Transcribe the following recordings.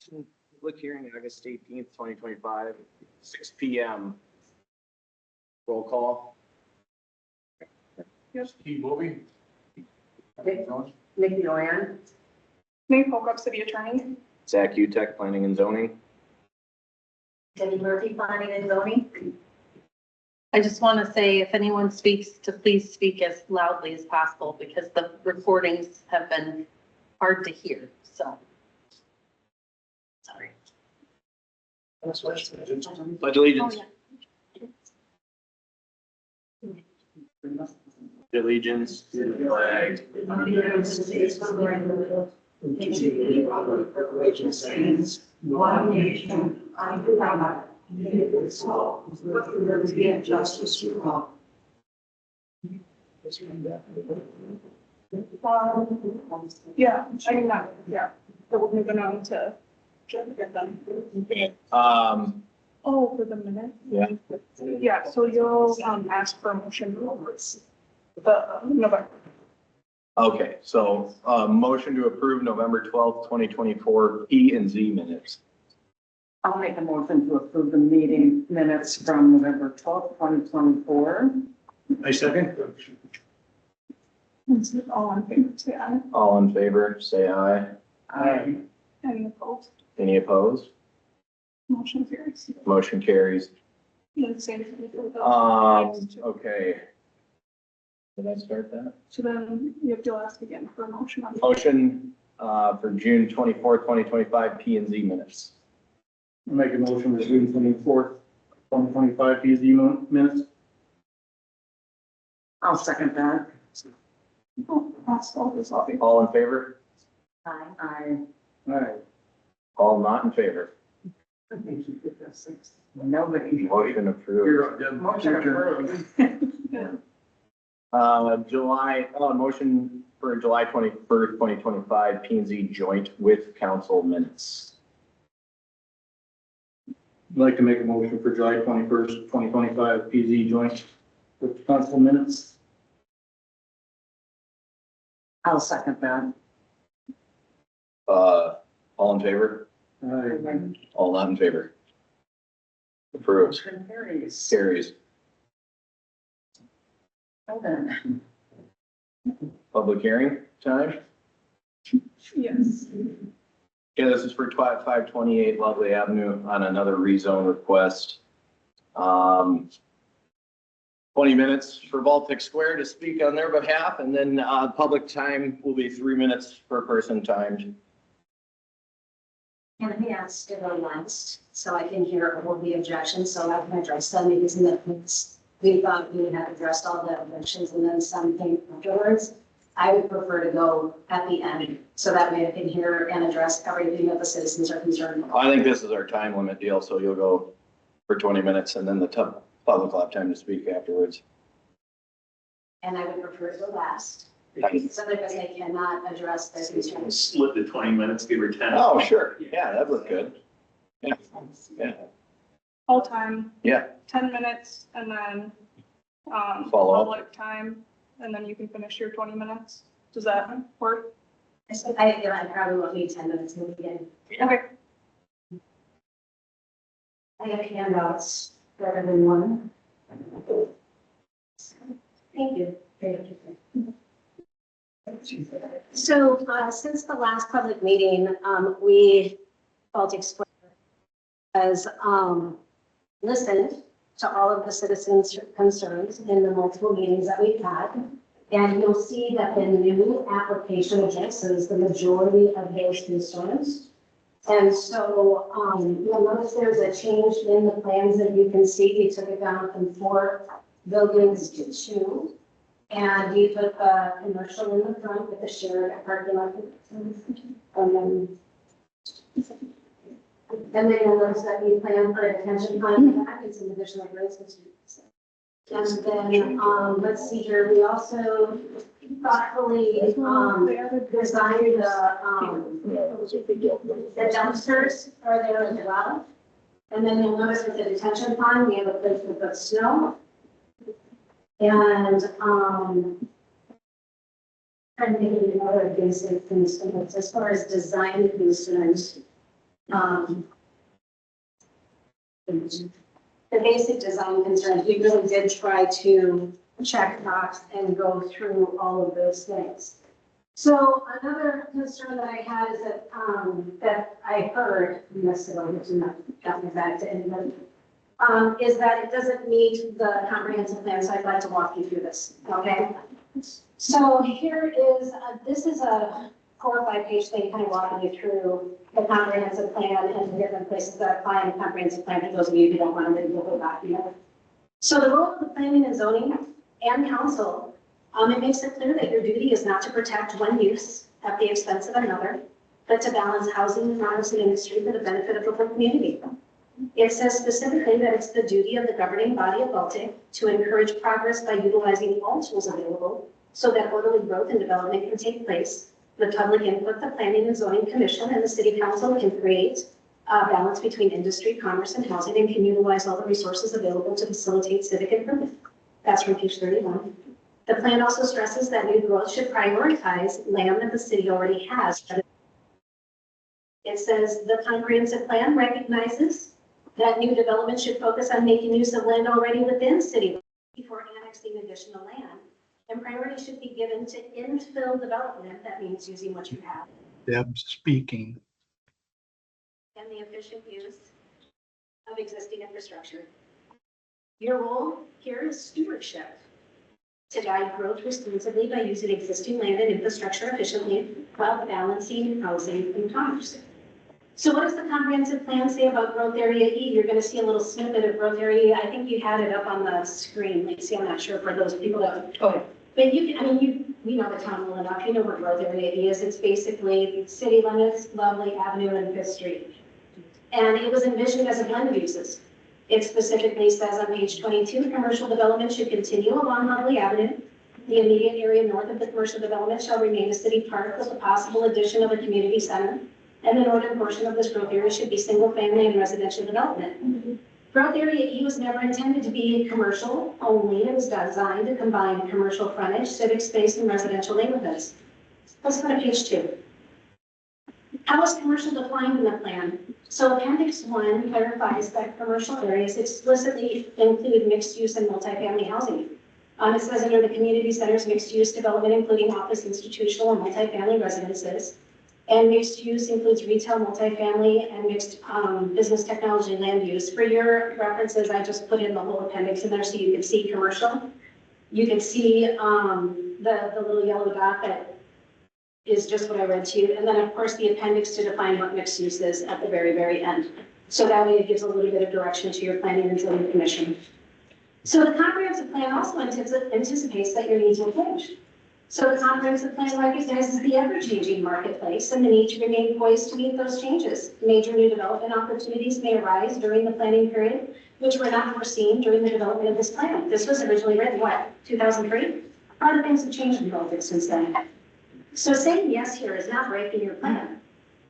Public hearing August 18th, 2025, 6 p.m. Roll call. Steve Bobby. Nikki Oyan. Nate Polkup, City Attorney. Zach Utek, Planning and Zoning. Debbie Murphy, Planning and Zoning. I just want to say, if anyone speaks, to please speak as loudly as possible because the recordings have been hard to hear, so. Sorry. Pledge allegiance. Allegiance to the flag. Of the United States of America, and to the republic for which it stands, one nation, under God, indivisible, with liberty and justice for all. Yeah, I mean, not, yeah, but we're moving on to get them. Oh, for the minute? Yeah. Yeah, so you'll, ask for a motion over the November. Okay, so, motion to approve November 12th, 2024 P and Z minutes. I'll make a motion to approve the meeting minutes from November 12th, 2024. I second. All in favor, say aye. All in favor, say aye. Aye. Any opposed? Any opposed? Motion carries. Motion carries. And same for the next two. Okay. Did I start that? So then you have to ask again for a motion on. Motion, for June 24th, 2025 P and Z minutes. Make a motion for June 24th, 2025 PZ minutes. I'll second that. Ask all this, I'll be. All in favor? Aye. Aye. All right. All not in favor? Nobody. Motion approved. You're up, Deb. Motion approved. Motion for July 21st, 2025 P and Z joint with council minutes. I'd like to make a motion for July 21st, 2025 PZ joint with council minutes. I'll second that. All in favor? Aye. All not in favor? Approved. Motion carries. Carries. Well then. Public hearing time? Yes. Yeah, this is for 528 Lovely Avenue on another rezone request. 20 minutes for Baltic Square to speak on their behalf, and then public time will be 3 minutes per person timed. And I asked to go last, so I can hear all the objections, so I can address them, because in the past, we thought we had addressed all the objections and then something afterwards. I would prefer to go at the end, so that way I can hear and address everything that the citizens are concerned about. I think this is our time limit deal, so you'll go for 20 minutes and then the public will have time to speak afterwards. And I would prefer to go last, Nice. so because I cannot address the concerns. Split the 20 minutes, give her 10. Oh, sure. Yeah, that looked good. Yeah. Yeah. All time. Yeah. 10 minutes and then, Follow up. public time, and then you can finish your 20 minutes. Does that work? I said, I feel I probably won't need 10 minutes in the beginning. Okay. I have handouts for everyone. Thank you. So, since the last public meeting, we, Baltic Square, has listened to all of the citizens' concerns in the multiple meetings that we've had. And you'll see that the new application addresses the majority of those concerns. And so, you'll notice there's a change in the plans that you can see. We took it down from 4 buildings to 2. And we put a commercial in the front with a shared parking lot. And then you'll notice that we plan for a detention pond in the back and some additional roads. And then, let's see here, we also thoughtfully, designed the dumpsters are there as well. And then you'll notice with the detention pond, we have a place to put snow. And, trying to think of another basic concerns as far as design concerns. Um, the basic design concerns, we really did try to check box and go through all of those things. So another concern that I had is that I heard, is that it doesn't meet the comprehensive plan, so I'd like to walk you through this, okay? So here is, this is a 4 or 5 page thing kind of walking you through the comprehensive plan and the different places that apply in the comprehensive plan for those of you who don't want to read the whole document. So the role of the planning and zoning and council, it makes it clear that your duty is not to protect one use at the expense of another, but to balance housing, commerce, and industry for the benefit of the whole community. It says specifically that it's the duty of the governing body of Baltic to encourage progress by utilizing all tools available so that orderly growth and development can take place. The public input, the Planning and Zoning Commission and the City Council can create a balance between industry, commerce, and housing and can utilize all the resources available to facilitate civic improvement. That's from page 31. The plan also stresses that new growth should prioritize land that the city already has. It says the comprehensive plan recognizes that new development should focus on making use of land already within city before annexing additional land. And priority should be given to infill development. That means using what you have. Deb's speaking. And the efficient use of existing infrastructure. Your role here is stewardship. To guide growth responsibly by using existing land and infrastructure efficiently while balancing housing and commerce. So what does the comprehensive plan say about growth area E? You're going to see a little snippet of growth area E. I think you had it up on the screen. Lacey, I'm not sure for those people that. Oh, yeah. But you can, I mean, you know the town well enough. You know where growth area E is. It's basically city limits, Lovely Avenue, and 5th Street. And it was envisioned as a blend of uses. It specifically says on page 22, commercial development should continue along Lovely Avenue. The immediate area north of the commercial development shall remain a city park with a possible addition of a community center. And the northern portion of this growth area should be single family and residential development. Growth area E was never intended to be commercial only. It was designed to combine commercial frontage, civic space, and residential neighborhoods. Let's go to page 2. How is commercial defined in the plan? So Appendix 1 clarifies that commercial areas explicitly include mixed use and multifamily housing. It says under the community centers, mixed use development, including office, institutional, and multifamily residences. And mixed use includes retail, multifamily, and mixed business technology land use. For your references, I just put in the whole appendix in there so you can see commercial. You can see the little yellow dot that is just what I read to you. And then, of course, the appendix to define what mixed use is at the very, very end. So that way it gives a little bit of direction to your planning and zoning commission. So the comprehensive plan also anticipates that your needs will change. So the comprehensive plan recognizes the ever-changing marketplace and the need to remain poised to meet those changes. Major new development opportunities may arise during the planning period, which were not foreseen during the development of this plan. This was originally written, what, 2003? A lot of things have changed in Baltic since then. So saying yes here is not breaking your plan.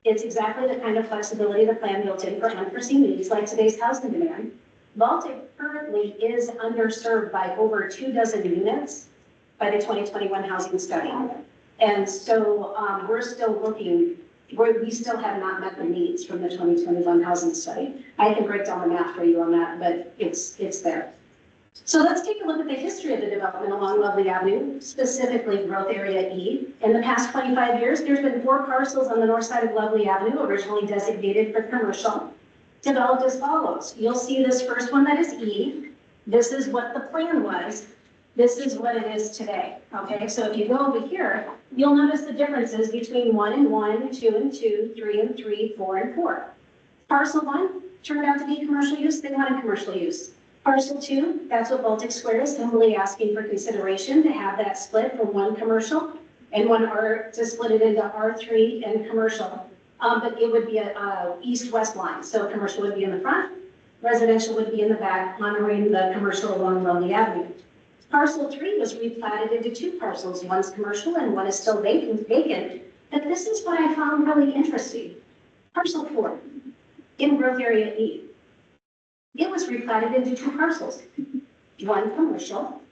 It's exactly the kind of flexibility the plan built in for unforeseen needs like today's housing demand. Baltic currently is underserved by over 24 units by the 2021 housing study. And so we're still looking, we still have not met the needs from the 2021 housing study. I can break down the math for you on that, but it's there. So let's take a look at the history of the development along Lovely Avenue, specifically growth area E. In the past 25 years, there's been 4 parcels on the north side of Lovely Avenue, originally designated for commercial, developed as follows. You'll see this first one that is E. This is what the plan was. This is what it is today, okay? So if you go over here, you'll notice the differences between 1 and 1, 2 and 2, 3 and 3, 4 and 4. Parcel 1 turned out to be commercial use, they wanted commercial use. Parcel 2, that's what Baltic Square is humbly asking for consideration to have that split from 1 commercial and 1 R, to split it into R3 and commercial. But it would be a east-west line. So commercial would be in the front, residential would be in the back, honoring the commercial along Lovely Avenue. Parcel 3 was replatted into 2 parcels. One's commercial and one is still vacant. But this is what I found really interesting. Parcel 4 in growth area E. It was replatted into 2 parcels, 1 commercial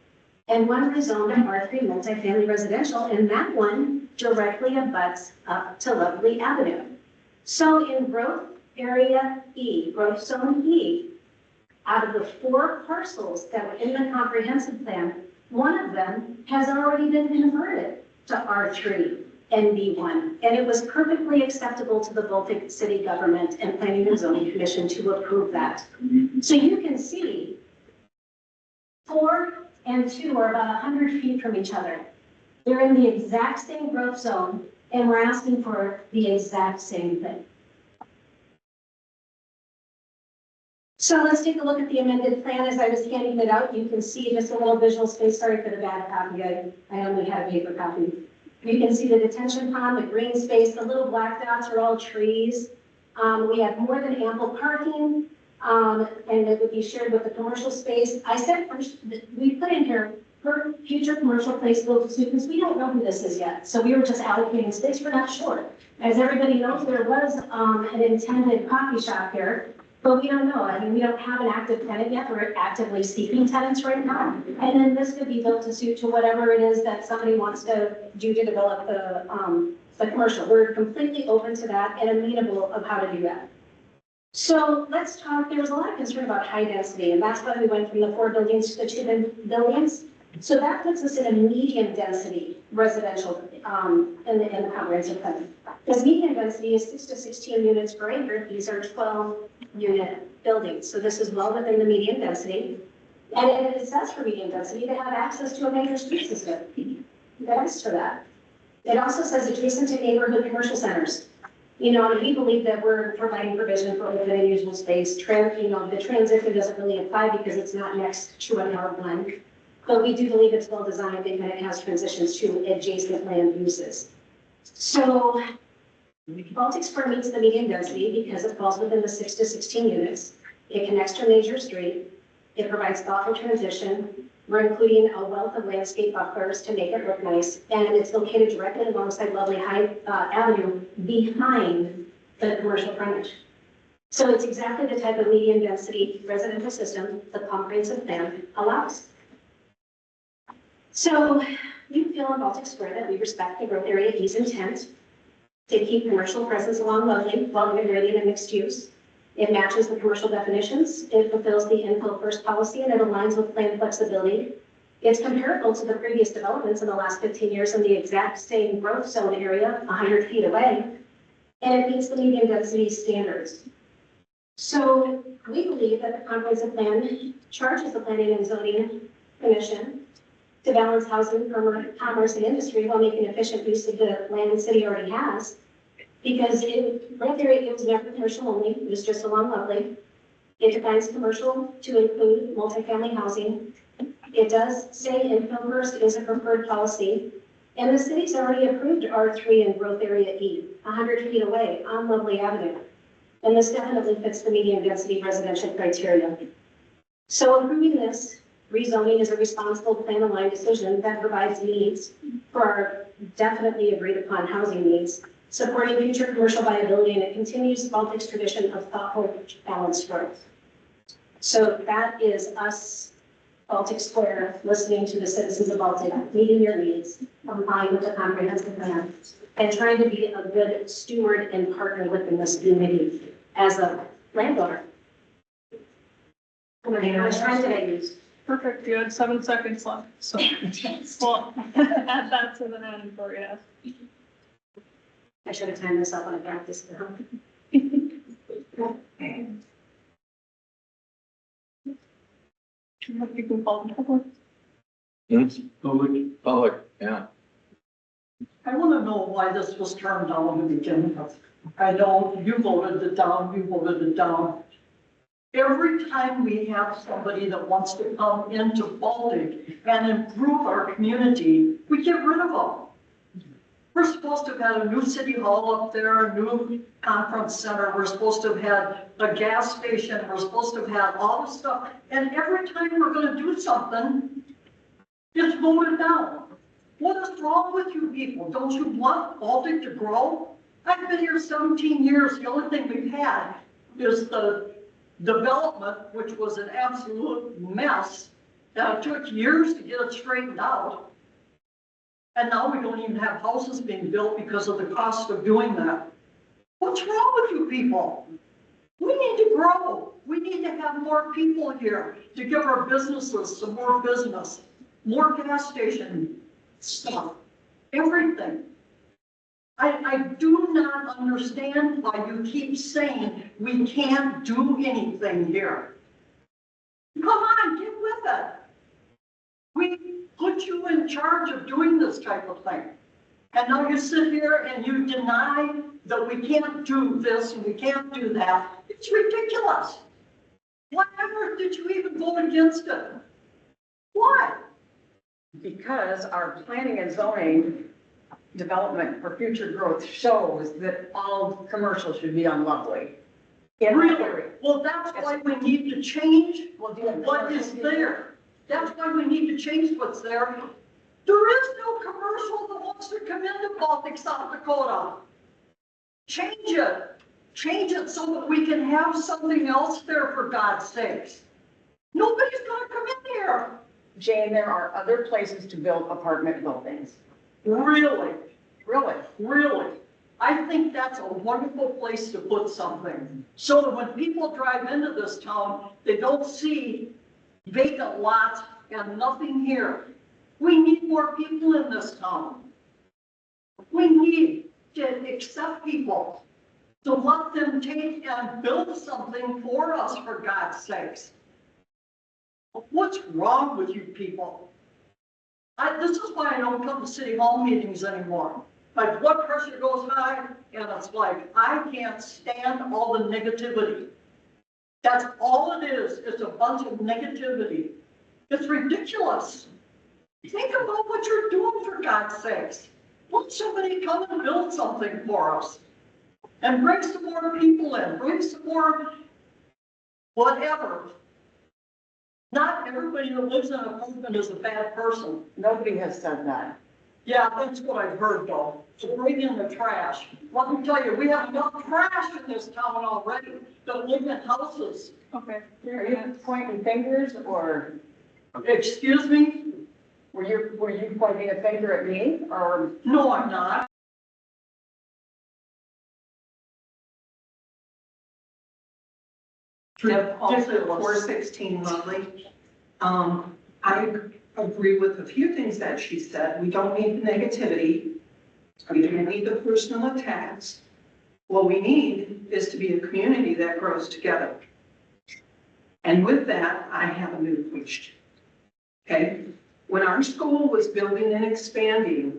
and 1 rezoned to R3 multifamily residential, and that one directly abuts up to Lovely Avenue. So in growth Area E, Growth Zone E, out of the 4 parcels that were in the comprehensive plan, one of them has already been converted to R3 and B1. And it was perfectly acceptable to the Baltic City government and Planning and Zoning Commission to approve that. So you can see 4 and 2 are about 100 feet from each other. They're in the exact same growth zone, and we're asking for the exact same thing. So let's take a look at the amended plan. As I was handing it out, you can see just a little visual space. Sorry for the bad copy. I only had a paper copy. You can see the detention pond, the green space, the little black dots are all trees. We have more than ample parking, and it would be shared with the commercial space. I said, we put in here for future commercial place because we don't know who this is yet. So we were just allocating space. We're not sure. As everybody knows, there was an intended coffee shop here. But we don't know. I mean, we don't have an active tenant yet. We're actively seeking tenants right now. And then this could be built to suit to whatever it is that somebody wants to do to develop the commercial. We're completely open to that and amenable of how to do that. So let's talk, there was a lot of concern about high density, and that's why we went from the 4 buildings to the 2 buildings. So that puts us in a medium density residential in the comprehensive plan. Because medium density is 6 to 16 units per acre. These are 12-unit buildings. So this is well within the medium density. And it says for medium density to have access to a major street system. Thanks for that. It also says adjacent to neighborhood commercial centers. You know, and we believe that we're providing provision for open and usable space. The transition doesn't really apply because it's not next to an R1. But we do believe it's well designed and that it has transitions to adjacent land uses. So Baltic Square meets the medium density because it falls within the 6 to 16 units. It connects to a major street. It provides thoughtful transition. We're including a wealth of landscape buffers to make it look nice. And it's located directly alongside Lovely High Avenue behind the commercial frontage. So it's exactly the type of medium density residential system the comprehensive plan allows. So you feel in Baltic Square that we respect the growth area E's intent to keep commercial presence along Lovely while integrating a mixed use. It matches the commercial definitions. It fulfills the infill first policy and it aligns with plan flexibility. It's comparable to the previous developments in the last 15 years in the exact same growth zone area, 100 feet away, and it meets the medium density standards. So we believe that the comprehensive plan charges the Planning and Zoning Commission to balance housing, commerce, and industry while making efficient use of the land the city already has. Because growth area, it was never commercial only, it was just along Lovely. It defines commercial to include multifamily housing. It does say infill first is a preferred policy. And the city's already approved R3 in growth area E, 100 feet away on Lovely Avenue. And this definitely fits the medium density residential criteria. So approving this rezoning is a responsible plan aligned decision that provides needs for our definitely agreed upon housing needs, supporting future commercial viability, and it continues Baltic's tradition of thoughtful, balanced growth. So that is us, Baltic Square, listening to the citizens of Baltic, meeting your needs, complying with the comprehensive plan, and trying to be a good steward and partner within this community as a landowner. How much time did I use? Perfect, you had 7 seconds left, so we'll add that to the end for you. I should have timed this up when I practiced at home. You can call the public. Public, yeah. I want to know why this was turned down to begin with. I know you voted it down, you voted it down. Every time we have somebody that wants to come into Baltic and improve our community, we get rid of them. We're supposed to have had a new city hall up there, a new conference center. We're supposed to have had a gas station. We're supposed to have had all this stuff. And every time we're going to do something, it's voted down. What is wrong with you people? Don't you want Baltic to grow? I've been here 17 years. The only thing we've had is the development, which was an absolute mess. That it took years to get it straightened out. And now we don't even have houses being built because of the cost of doing that. What's wrong with you people? We need to grow. We need to have more people here to give our businesses some more business, more gas station stuff, everything. I do not understand why you keep saying we can't do anything here. Come on, get with it. We put you in charge of doing this type of thing. And now you sit here and you deny that we can't do this and we can't do that. It's ridiculous. Whatever did you even vote against it? Why? Because our planning and zoning development for future growth shows that all commercial should be on Lovely. In Really? theory. Well, that's why we need to change Well, do you have what is there. That's why we need to change what's there. There is no commercial that wants to come into Baltic, South Dakota. Change it. Change it so that we can have something else there, for God's sakes. Nobody's gonna come in here. Jane, there are other places to build apartment buildings. Really, Really? really. I think that's a wonderful place to put something. So that when people drive into this town, they don't see vacant lots and nothing here. We need more people in this town. We need to accept people, to let them take and build something for us, for God's sakes. What's wrong with you people? This is why I don't come to city hall meetings anymore. My blood pressure goes high and it's like, I can't stand all the negativity. That's all it is. It's a bunch of negativity. It's ridiculous. Think about what you're doing, for God's sakes. Let somebody come and build something for us. And bring some more people in, bring some more whatever. Not everybody that lives in an apartment is a bad person. Nobody has said that. Yeah, that's what I've heard though. To bring in the trash. Let me tell you, we have enough trash in this town already that live in houses. Okay. Are you pointing fingers or Excuse me? were you pointing a finger at me or? No, I'm not. Deb Paulson, Ridiculous. 416 Lovely. I agree with a few things that she said. We don't need the negativity. We don't need the personal attacks. What we need is to be a community that grows together. And with that, I have a new question. Okay? When our school was building and expanding,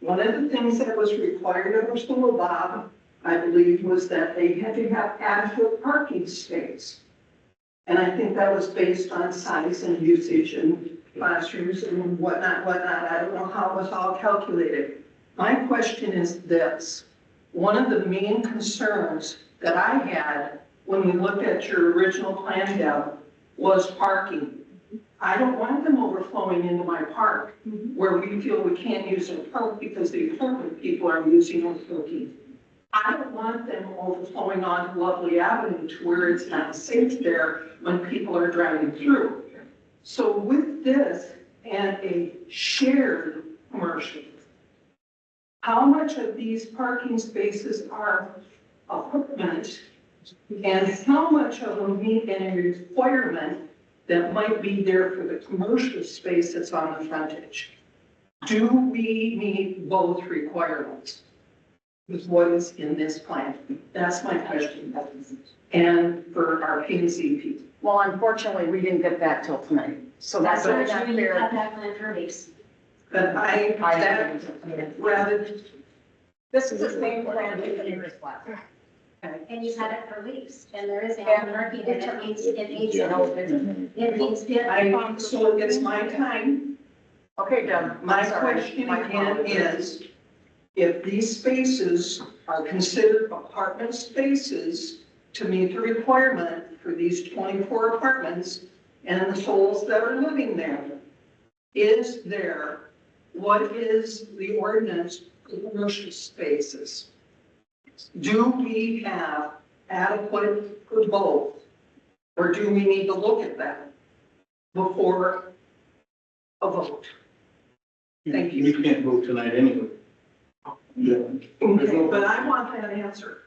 one of the things that was required of our school, Bob, I believe, was that they had to have adequate parking space. And I think that was based on size and usage and classrooms and whatnot. I don't know how it was all calculated. My question is this. One of the main concerns that I had when we looked at your original plan, Deb, was parking. I don't want them overflowing into my park where we feel we can't use our park because the apartment people are using our parking. I don't want them overflowing onto Lovely Avenue to where it's not safe there when people are driving through. So with this and a shared commercial, how much of these parking spaces are apartment and how much of them meet any requirement that might be there for the commercial space that's on the frontage? Do we meet both requirements with what is in this plan? That's my question. And for our P and Z people. Well, unfortunately, we didn't get that till tonight. So that's That's really what not you fair. have that plan for base. But that rather, This is the same plan that you just left. And you've had it for weeks, and there is anarchy, and it needs, it needs, so it's my time. Okay, Deb. My I'm sorry. question My again apologies. is, if these spaces are considered apartment spaces to meet the requirement for these 24 apartments and the souls that are living there, what is the ordinance for commercial spaces? Do we have adequate for both? Or do we need to look at that before a vote? Thank you. You can't vote tonight anyway. Okay, but I want that answer.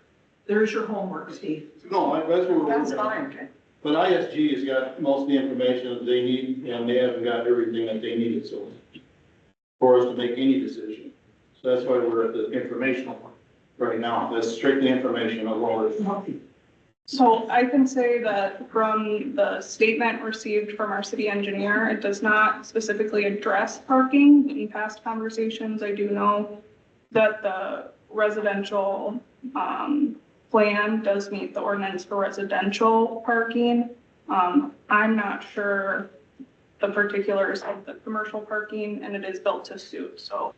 There's your homework, Steve. No, that's what we're. That's fine. But ISG has got most of the information that they need, and they haven't got everything that they needed, so, for us to make any decision. So that's why we're at the informational one right now. That's strictly informational, well, So I can say that from the statement received from our city engineer, it does not specifically address parking. In past conversations, I do know that the residential, plan does meet the ordinance for residential parking. I'm not sure the particulars of the commercial parking, and it is built to suit, so.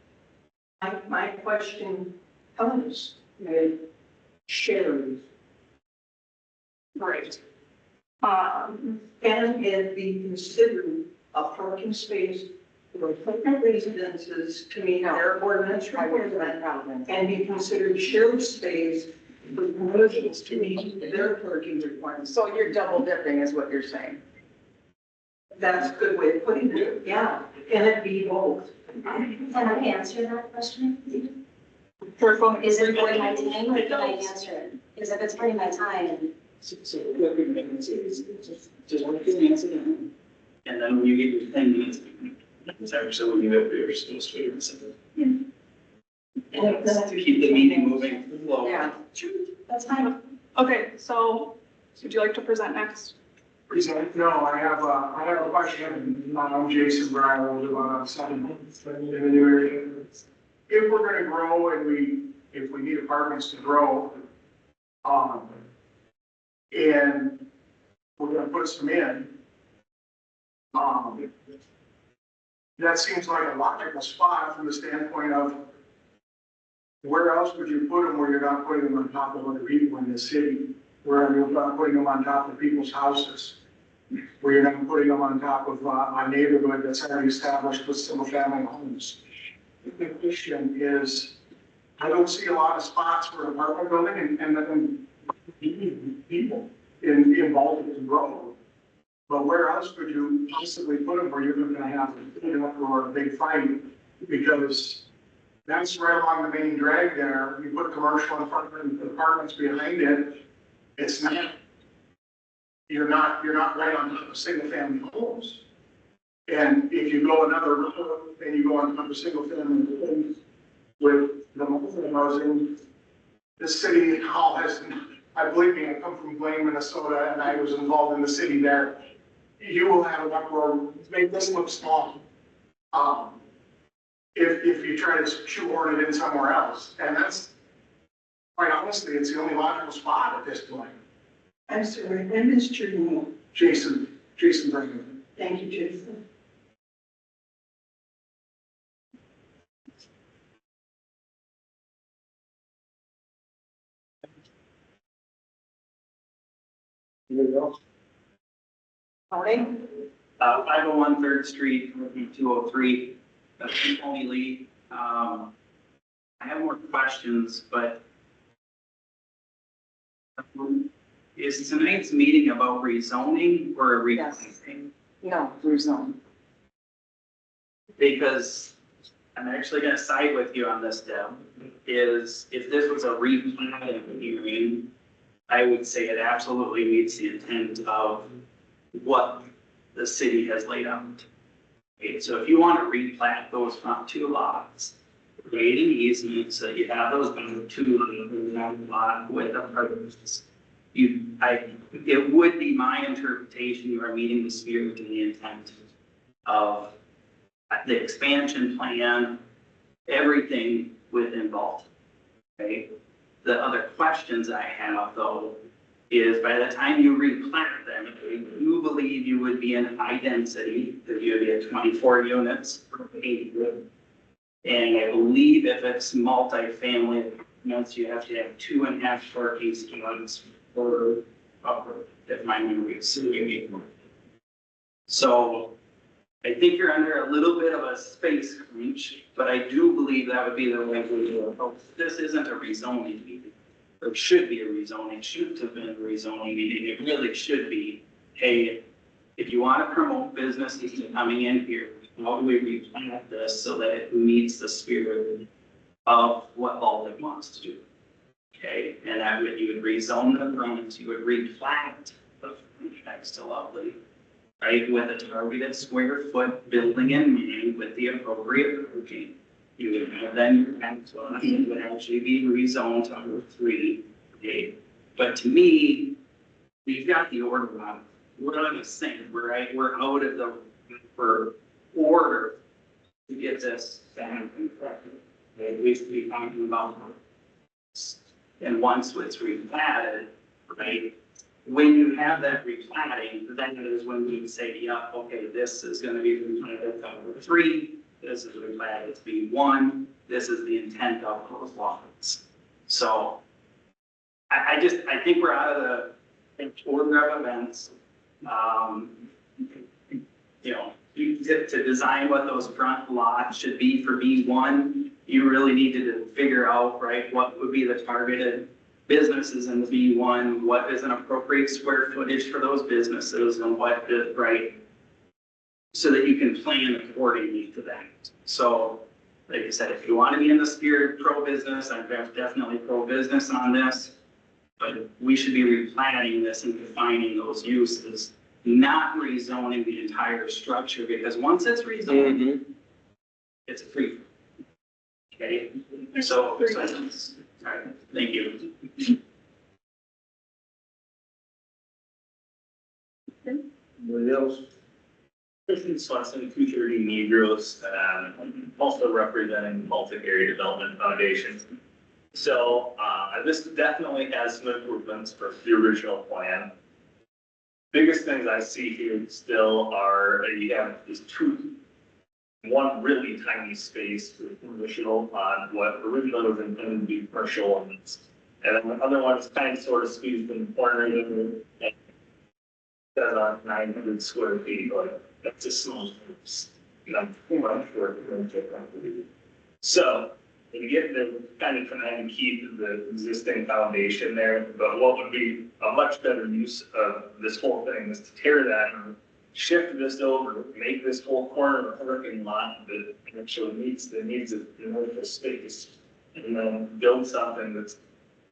My question comes with Sherry. Right. Can it be considered a parking space for appropriate residences to meet their ordinance requirement and be considered shared space for commercials to meet their parking requirements? So you're double dipping is what you're saying? That's a good way of putting it, yeah. Can it be both? Can I answer that question? Sure, go ahead. Is it worth my time or can I answer it? Because if it's worth my time, So what we're making is just one thing answer them. And then when you get your 10 minutes, it's actually when you're supposed to be something. To keep the meeting moving, flow. Yeah. that's fine. Okay, so would you like to present next? No, I have a question. I'm Jason Brown, I live on 7th in the new area. If we're gonna grow and if we need apartments to grow, and we're gonna put some in, that seems like a logical spot from the standpoint of where else would you put them where you're not putting them on top of other people in the city? Where you're not putting them on top of people's houses? Where you're not putting them on top of a neighborhood that's already established with single family homes? The question is, I don't see a lot of spots for apartment building and people involved in growth. But where else could you possibly put them where you're gonna have an uproar or a big fight? Because that's right along the main drag there. You put commercial in front and apartments behind it. It's not, you're not right on top of single family homes. And if you go another road and you go on top of single family homes with the multiple housing, the city hall has, I believe me, I come from Blaine, Minnesota, and I was involved in the city there. You will have an uproar, make this look small. If you try to shoehorn it in somewhere else, and that's, quite honestly, it's the only logical spot at this point. I'm sorry, I missed your name. Jason Brinkman. Thank you, Jason. Anybody else? Howdy. 501 3rd Street, 203, Tony Lee. I have more questions, but is tonight's meeting about rezoning or a replanting? No, rezone. Because I'm actually going to side with you on this, Deb, is if this was a replanting hearing, I would say it absolutely meets the intent of what the city has laid out. Okay, so if you want to replat those front two lots, create an easement so you have those two lot with apartments. It would be my interpretation you are meeting the spirit and the intent of the expansion plan, everything with involved. Okay. The other questions I have though is by the time you replant them, you believe you would be in high density, that you would be at 24 units per acre. And I believe if it's multifamily units, you have to have 2.5 parking spots per upper, if my memory is serving. So I think you're under a little bit of a space crunch, but I do believe that would be the right way to approach. This isn't a rezoning meeting. It should be a rezoning, it shouldn't have been a rezoning meeting. It really should be, hey, if you want to promote businesses coming in here, how do we replant this so that it meets the spirit of what Baltic wants to do? Okay, and that would, you would rezone the fronts, you would replat the front next to Lovely, right, with a targeted square foot building in mind with the appropriate parking. You would have then your next one would actually be rezoned to R3, okay? But to me, we've got the order on, we're on the same, right, we're out of the, for order to get this back in track. Okay, we should be talking about, and once it's replatted, right, when you have that replatting, then is when we say, yeah, okay, this is gonna be replatted to R3, this is replatted to B1, this is the intent of those lots. So, I think we're out of the order of events. You know, to design what those front lots should be for B1, you really needed to figure out, right, what would be the targeted businesses in the B1, what is an appropriate square footage for those businesses, and what is, right, so that you can plan accordingly to that. So, like I said, if you want to be in the spirit pro-business, I'm definitely pro-business on this, but we should be replanning this and defining those uses, not rezoning the entire structure, because once it's rezoned, it's a free. Okay, so, all right, thank you. Anybody else? Kristen Swenson, 230 Negros, also representing Baltic Area Development Foundation. So this definitely has some improvements for the original plan. Biggest things I see here still are you have this one really tiny space for commercial on what originally was intended to be commercial, and then the other one is kind of sort of squeezed in the corner there, and that's on 900 square feet, like that's a small, too much for commercial property. So when you get there, kind of trying to keep the existing foundation there, but what would be a much better use of this whole thing is to tear that and shift this over, make this whole corner a parking lot that actually meets the needs of commercial space, and then build something that's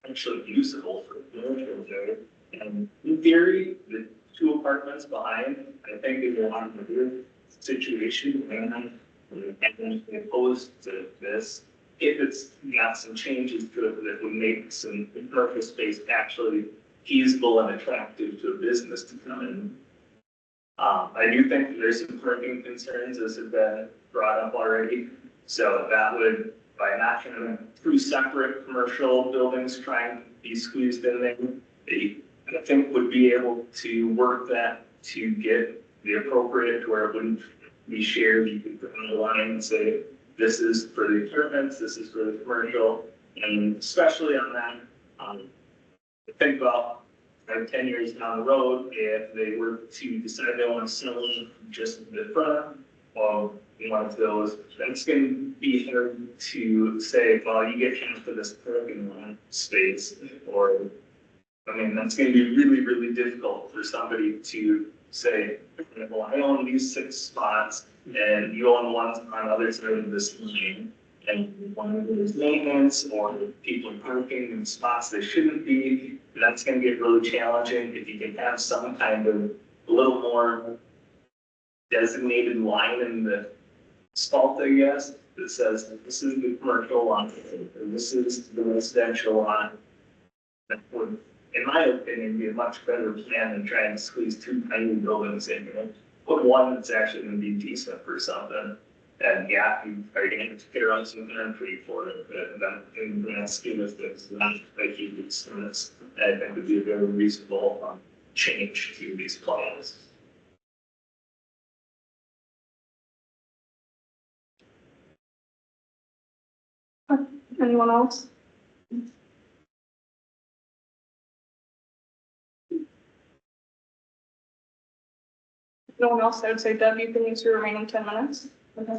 actually usable for commercial there. And in theory, the 2 apartments behind, I think is a lot of the situation, and opposed to this. If it's got some changes to it that would make some commercial space actually feasible and attractive to a business to come in. I do think that there's some parking concerns as have been brought up already. So that would, by not having 2 separate commercial buildings trying to be squeezed in there, I think would be able to work that to get the appropriate to where it wouldn't be shared. You could put on the line and say, this is for the apartments, this is for the commercial, and especially on that, think about 10 years down the road, if they were to decide they want to sell just the front of one of those, that's going to be hard to say, well, you get half of this parking lot space, or, I mean, that's going to be really, really difficult for somebody to say, well, I own these 6 spots, and you own ones on the other side of this lane, and one of those maintenance or people parking in spots they shouldn't be. That's going to get really challenging. If you can have some kind of a little more designated line in the asphalt, I guess, that says this is the commercial lot, or this is the residential lot, that would, in my opinion, be a much better plan than trying to squeeze 2 tiny buildings in here. Put one that's actually going to be decent for something. And yeah, you are going to have to figure out some country for it, but then in the grand scheme of things, not a huge expense. I think would be a very reasonable change to these plans. Anyone else? No one else, I would say, Deb, you can use your remaining 10 minutes. Okay.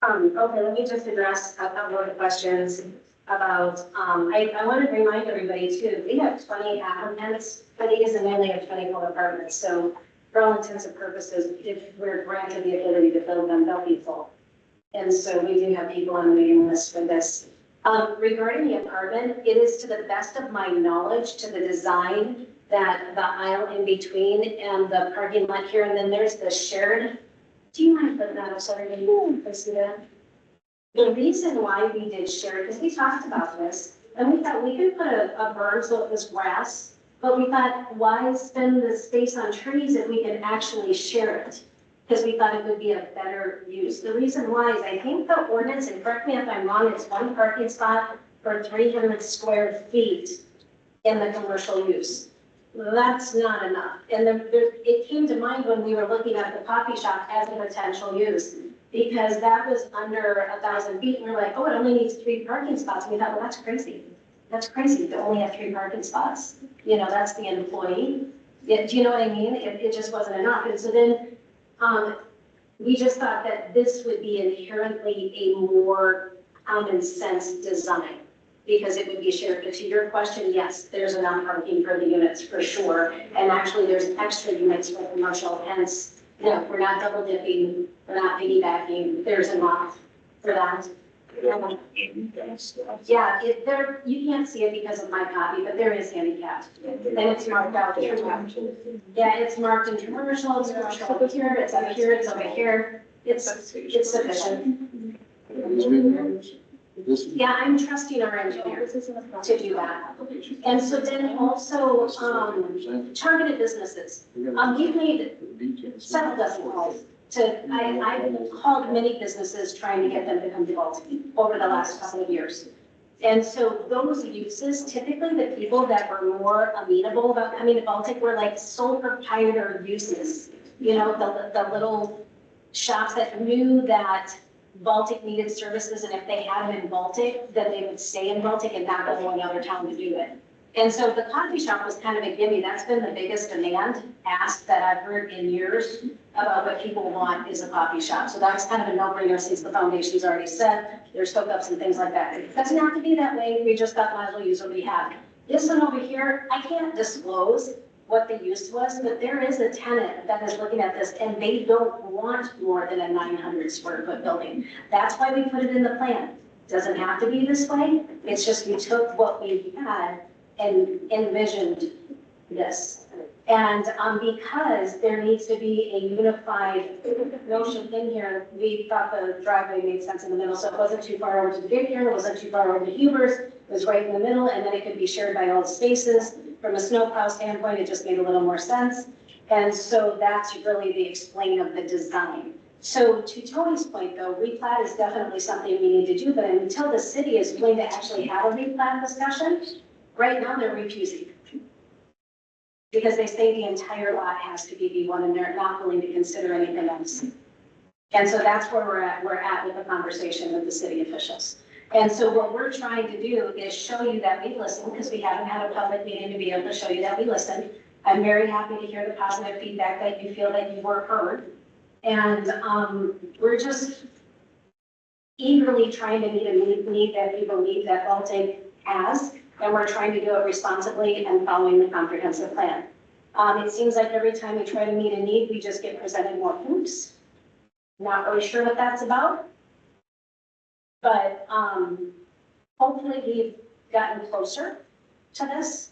Okay, let me just address a couple of the questions about, I want to remind everybody too, we have 20 applicants, but these and we only have 24 apartments. So for all intents and purposes, if we're granted the ability to build them, they'll be full. And so we do have people on the waiting list for this. Regarding the apartment, it is to the best of my knowledge to the design that the aisle in between and the parking lot here, and then there's the shared. Do you mind putting that up, sorry, I see that? The reason why we did shared, because we talked about this, and we thought we could put a berm so it was grass, but we thought, why spend the space on trees if we can actually share it? Because we thought it would be a better use. The reason why is I think the ordinance, and correct me if I'm wrong, it's one parking spot for 300 square feet in the commercial use. That's not enough. And it came to mind when we were looking at the coffee shop as a potential use, because that was under 1,000 feet. And we were like, oh, it only needs 3 parking spots. And we thought, well, that's crazy. That's crazy to only have 3 parking spots. You know, that's the employee. Do you know what I mean? It just wasn't enough. And so then we just thought that this would be inherently a more common sense design because it would be shared. But to your question, yes, there's enough parking for the units for sure. And actually there's extra units for commercial, hence, no, we're not double dipping, we're not piggybacking, there's enough for that. Yeah, you can't see it because of my copy, but there is handicapped. And it's marked out there. Yeah, it's marked in commercial, it's commercial up here, it's up here, it's over here. It's sufficient. Yeah, I'm trusting our engineer to do that. And so then also, targeted businesses. We've made several dozen calls I've called many businesses trying to get them to come to Baltic over the last couple of years. And so those uses, typically the people that were more amenable about coming to Baltic were like sole proprietor uses. You know, the little shops that knew that Baltic needed services, and if they had them in Baltic, then they would stay in Baltic and not go to another town to do it. And so the coffee shop was kind of a gimme. That's been the biggest demand ask that I've heard in years about what people want is a coffee shop. So that's kind of a no-brainer since the foundation's already set. There's hookups and things like that. It doesn't have to be that way. We just thought might as well use what we have. This one over here, I can't disclose what the use was, but there is a tenant that is looking at this and they don't want more than a 900 square foot building. That's why we put it in the plan. Doesn't have to be this way. It's just we took what we had and envisioned this. And because there needs to be a unified notion in here, we thought the driveway made sense in the middle. So it wasn't too far over to the daycare, it wasn't too far over to Huber's, it was right in the middle, and then it could be shared by all the spaces. From a snowplow standpoint, it just made a little more sense. And so that's really the explain of the design. So to Tony's point though, replat is definitely something we need to do, but until the city is willing to actually have a replat discussion, right now they're refusing. Because they say the entire lot has to be B1 and they're not willing to consider anything else. And so that's where we're at with the conversation with the city officials. And so what we're trying to do is show you that we listen, because we haven't had a public meeting to be able to show you that we listened. I'm very happy to hear the positive feedback that you feel that you were heard. And we're just eagerly trying to meet a need that we believe that Baltic has. And we're trying to do it responsibly and following the comprehensive plan. It seems like every time we try to meet a need, we just get presented more hoops. Not really sure what that's about. But hopefully we've gotten closer to this.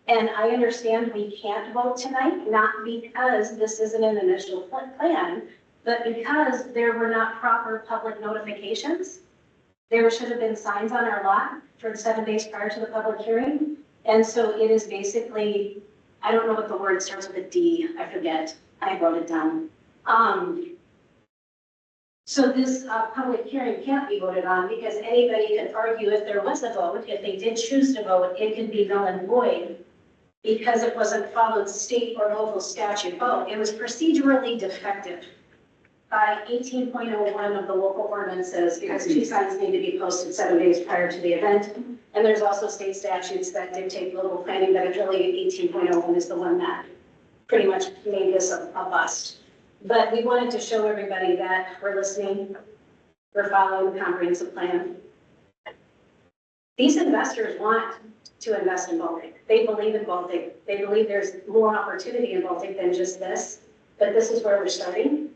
And I understand we can't vote tonight, not because this isn't an initial plan, but because there were not proper public notifications. There should have been signs on our lot for 7 days prior to the public hearing. And so it is basically, I don't know what the word starts with a D, I forget. I wrote it down. So this public hearing can't be voted on because anybody can argue if there was a vote, if they did choose to vote, it can be null and void because it wasn't followed state or local statute vote. It was procedurally defective by 18.01 of the local ordinances because 2 signs need to be posted 7 days prior to the event. And there's also state statutes that dictate local planning, but it's really 18.01 is the one that pretty much made this a bust. But we wanted to show everybody that we're listening, we're following the comprehensive plan. These investors want to invest in Baltic. They believe in Baltic. They believe there's more opportunity in Baltic than just this, but this is where we're starting.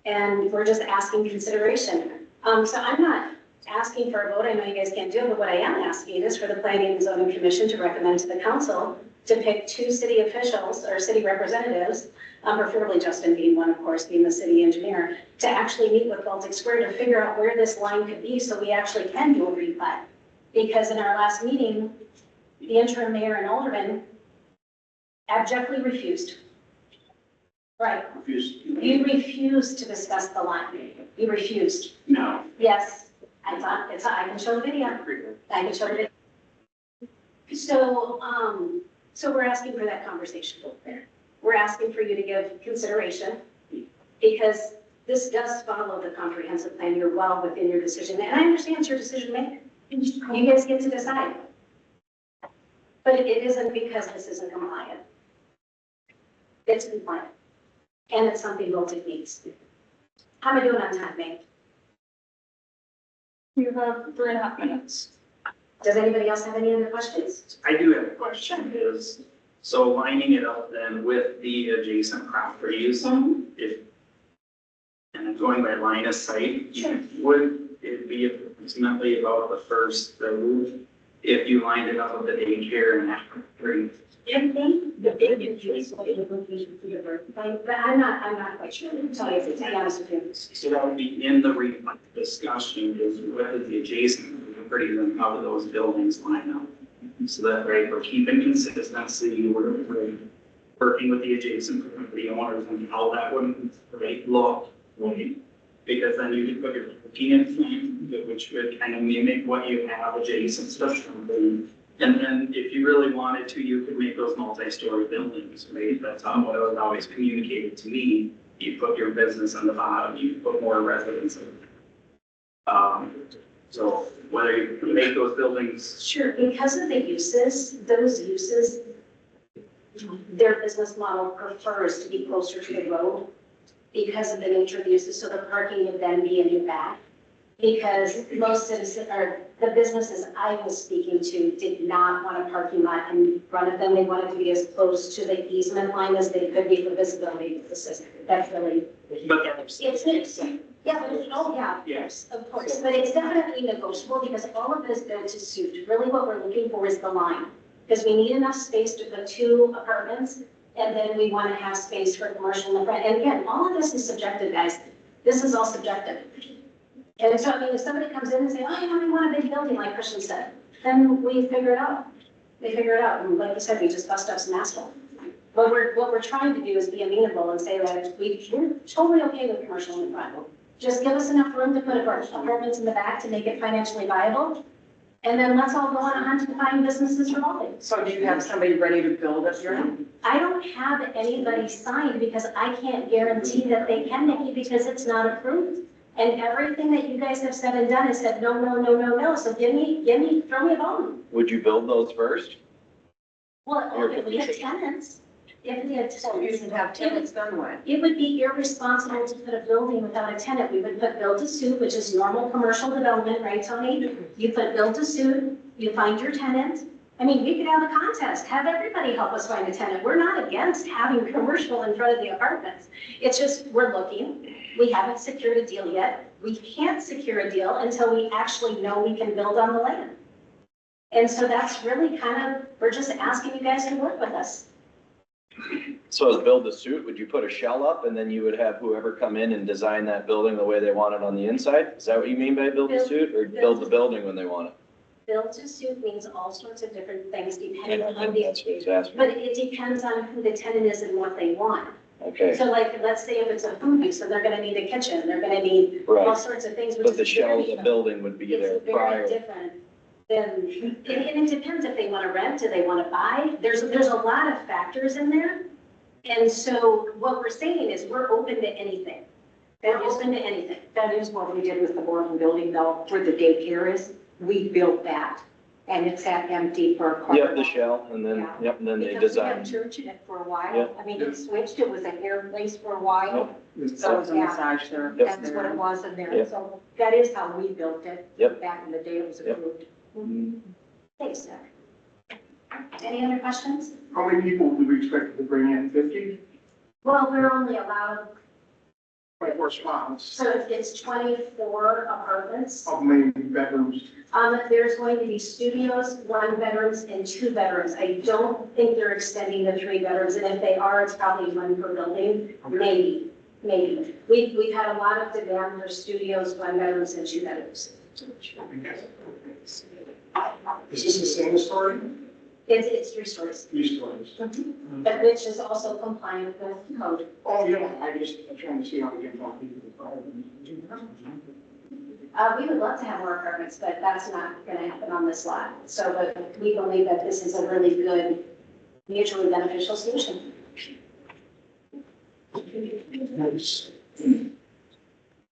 And we're just asking consideration. So I'm not asking for a vote. I know you guys can't do it, but what I am asking is for the Planning and Zoning Commission to recommend to the council to pick 2 city officials or city representatives, preferably Justin being one, of course, being the city engineer, to actually meet with Baltic Square to figure out where this line could be so we actually can do a replat. Because in our last meeting, the interim mayor and alderman abjectly refused. Right. You refused to discuss the line. You refused. No. Yes, I thought, I can show the video. I can show the video. So, so we're asking for that conversation there. We're asking for you to give consideration because this does follow the comprehensive plan. You're well within your decision. And I understand it's your decision making. You guys get to decide. But it isn't because this isn't compliant. It's compliant. And it's something Baltic needs. How am I doing on time, May? You have 3.5 minutes. Does anybody else have any other questions? I do have a question is, so lining it up then with the adjacent properties, if, and then going by line of sight, would it be approximately about the first road if you lined it up with the daycare and after? But I'm not quite sure, to tell you, to be honest with you. So that would be in the discussion is whether the adjacent properties and how those buildings line up. So that, right, we're keeping consistency, we're working with the adjacent property owners and how that would, right, look. Because then you could put your parking in front, which would kind of mimic what you have adjacent stuff. And then if you really wanted to, you could make those multi-story buildings, right? That's how it was always communicated to me. You put your business on the bottom, you put more residents in. So whether you make those buildings. Sure, because of the uses, those uses, their business model prefers to be closer to the road because of the nature of the uses. So the parking would then be in your back. Because most citizens, or the businesses I was speaking to did not want a parking lot in front of them. They wanted to be as close to the easement line as they could be for visibility of the system. That's really. But Yeah, but it's, oh, yeah, yes, of course, but it's definitely negotiable because all of this built to suit. Really what we're looking for is the line. Because we need enough space to put 2 apartments and then we want to have space for commercial in the front. And again, all of this is subjective, guys. This is all subjective. And so, I mean, if somebody comes in and say, oh, you know, we want a big building, like Christian said, then we figure it out. They figure it out. And like you said, we just bust up some asphalt. But what we're trying to do is be amenable and say that we're totally okay with commercial in the front. Just give us enough room to put apartments in the back to make it financially viable. And then let's all go on a hunt to find businesses revolving. So do you have somebody ready to build up your own? I don't have anybody signed because I can't guarantee that they can make it because it's not approved. And everything that you guys have said and done has said, no, no, no, no, no. So throw me a bone. Would you build those first? Well, if we had tenants, if we had So you tenants. should have tenants done what? It would be irresponsible to put a building without a tenant. We would put build to suit, which is normal commercial development, right, Tony? You put build to suit, you find your tenant. I mean, we could have a contest, have everybody help us find a tenant. We're not against having commercial in front of the apartments. It's just, we're looking. We haven't secured a deal yet. We can't secure a deal until we actually know we can build on the land. And so that's really kind of, we're just asking you guys to work with us. So as build the suit, would you put a shell up and then you would have whoever come in and design that building the way they want it on the inside? Is that what you mean by build the suit, or build the building when they want it? Build to suit means all sorts of different things depending on That's the, what he's asking. but it depends on who the tenant is and what they want. Okay, So like, let's say if it's a food use, so they're gonna need a kitchen, they're gonna need all right. sorts of things, which But the is shell very, of the building would be there it's very prior. different than, and it depends if they wanna rent, do they wanna buy? There's a lot of factors in there. And so what we're saying is we're open to anything. We're open to anything. That is what we did with the Borden building though, where the daycare is. We built that and it sat empty for a couple. Yep, the shell, and then, Yeah. yep, and then they Because we had designed. church in it for a while. Yeah. I mean, it switched. It was a hair place for a while. So it was a massage there. Yep. That's what it was in there. Yep. So that is how we built it. Yep. Back in the day it was Yep. approved. Thanks, Doug. Any other questions? How many people do we expect to bring in? 50? Well, we're only allowed 24 spots. So it's 24 apartments. How many bedrooms? There's going to be studios, 1 bedrooms and 2 bedrooms. I don't think they're extending the 3 bedrooms, and if they are, it's probably 1 per building, maybe. We've had a lot of demand for studios, 1 bedrooms and 2 bedrooms. Is this the same story? It's 3 stories, 3 stories. but which is also compliant with code. Oh, yeah, I'm trying to see how we can talk people. We would love to have more apartments, but that's not going to happen on this lot. So, but we believe that this is a really good, mutually beneficial solution.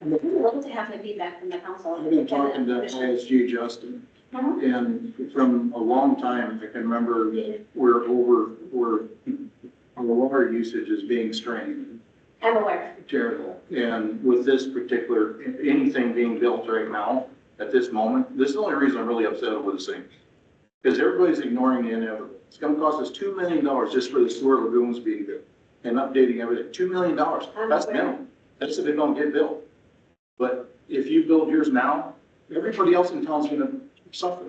We'd love to have the feedback from the council. I've been talking to ISG Justin, and from a long time, I can remember that our water usage is being strained. I'm aware. Terrible. And with this particular, anything being built right now, at this moment, this is the only reason I'm really upset with this thing. Because everybody's ignoring the inevitable. It's gonna cost us $2 million just for the sewer lagoons being built and updating everything. $2 million. That's minimum. That's if it don't get built. But if you build yours now, everybody else in town's gonna suffer.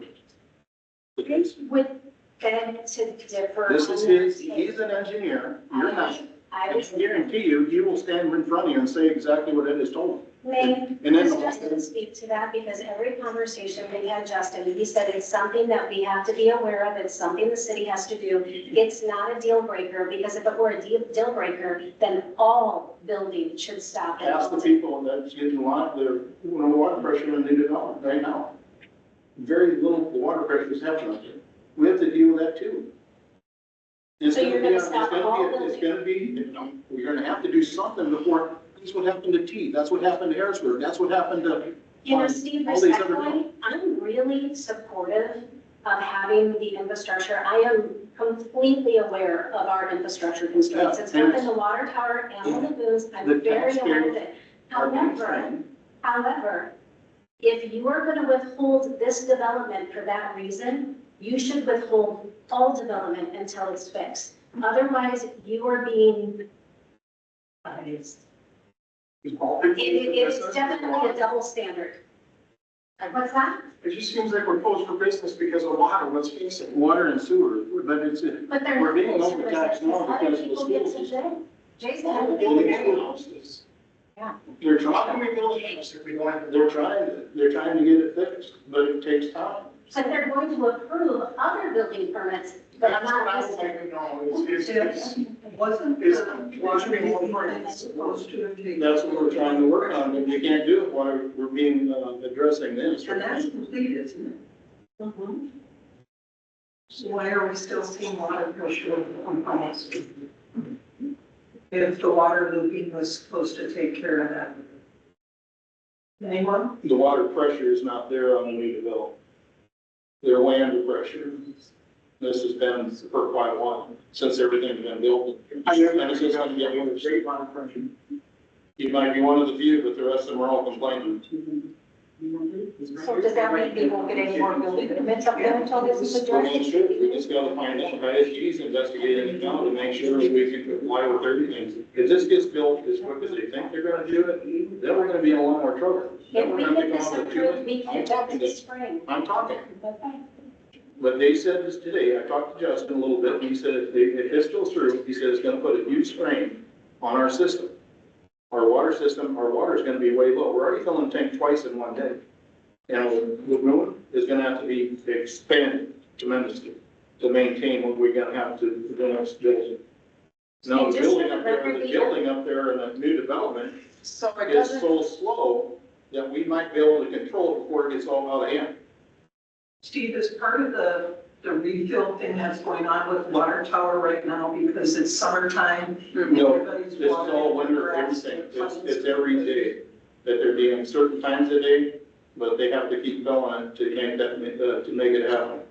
Would beg to differ. This is he's an engineer, you're not. I I was, can guarantee you, he will stand in front of you and say exactly what Ed has told him. may, And then does Justin speak to that? Because every conversation we had Justin, he said it's something that we have to be aware of. It's something the city has to do. It's not a deal breaker, because if it were a deal breaker, then all building should stop. at Ask the all. people that's getting the water pressure in the new development right now. Very little, the water pressure is happening out there. We have to deal with that too. It's So you're gonna be- stop all It's gonna be, we're gonna have to do something before, that's what happened to T, that's what happened to Harrisburg, that's what happened to. You know, Steve, all these other- respectfully, I'm really supportive of having the infrastructure. I am completely aware of our infrastructure constraints. Yeah, It's and both in the water tower and the lagoons. The I'm very aware of taxpayers it. are being However, trained. if you are going to withhold this development for that reason, you should withhold all development until it's fixed. Otherwise, you are being, it's definitely a double standard. What's that? It just seems like we're closed for business because of water, let's face it. Water and sewer, but it's, But they're we're being not overtaxed now other because of the people get schools. to pay. Jason, We're other building people- new houses. Yeah. They're How trying, can we build a house if we don't have? they're trying to get it fixed, but it takes time. But they're going to approve other building permits, but That's what not I would this. like to know, is, Wasn't Is- the watch me more water for it. supposed to have taken? That's what we're trying to work on, but we can't do it while we're being, addressing this. And that's complete, isn't it? Mhm. So why are we still seeing water pressure on homes? If the water looping was supposed to take care of that? Anyone? The water pressure is not there on the new development. They're way under pressure. This has been for quite a while, since everything's been built. I know And it's just gonna get worse. great water pressure. You might be one of the few, but the rest of them are all complaining. So does that mean we won't get any more building permits up there until this is Well, addressed? that's true. We just gotta find out, ISG's investigating it now to make sure we can comply with everything. If this gets built as quick as they think they're gonna do it, then we're gonna be in a lot more trouble. Then If we're we gonna have to get this come up with two- approved, we I'm can talking this to, spring. I'm talking. But they said this today, I talked to Justin a little bit, and he said if this goes through, he said it's gonna put a huge strain on our system. Our water is gonna be way low. We're already filling the tank twice in one day. And the lagoon is gonna have to be expanded tremendously to maintain what we're gonna have to, the next building. Now, And the just for building the up there, record, the building up there in the new development So it is doesn't, so slow that we might be able to control it before it gets all out of hand. Steve, is part of the refill thing that's going on with water tower right now because it's summertime? No, Everybody's this is all watering winter, grass. everything. It's every day that they're doing certain times a day, but they have to keep going it to make that, to make it happen.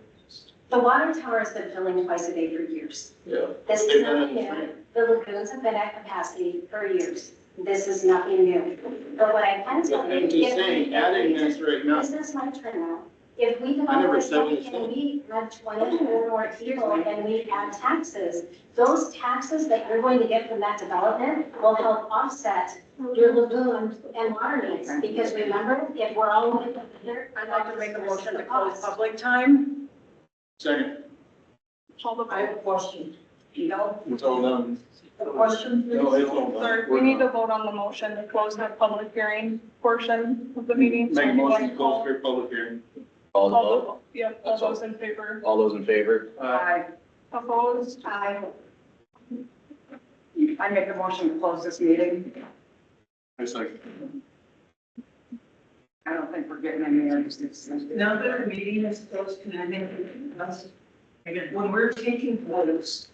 The water tower has been filling twice a day for years. Yeah. This is They've done nothing it new. The lagoons have been at capacity for years. This is nothing new. But what I can tell you. I'm just saying, adding this right now, This is my turn now. If we I develop never this said site it. and we add 24 more people and we add taxes, those taxes that you're going to get from that development will help offset your lagoon and water needs. Because remember, if we're all living together. I'd like to make a motion to close public time. Second. Call the I have vote. a question. You know, It's all done. the question, No, please. it's all done. Sorry, we need to vote on the motion to close the public hearing portion of the meeting. So Make a you want motion to to close call- for public hearing. Call the call the vote. vote. Yeah, all That's all. those in favor. All those in favor? Aye. Opposed? Aye. I make a motion to close this meeting. I second. I don't think we're getting anywhere. Now that our meeting is closed, can I make a request? When we're taking votes,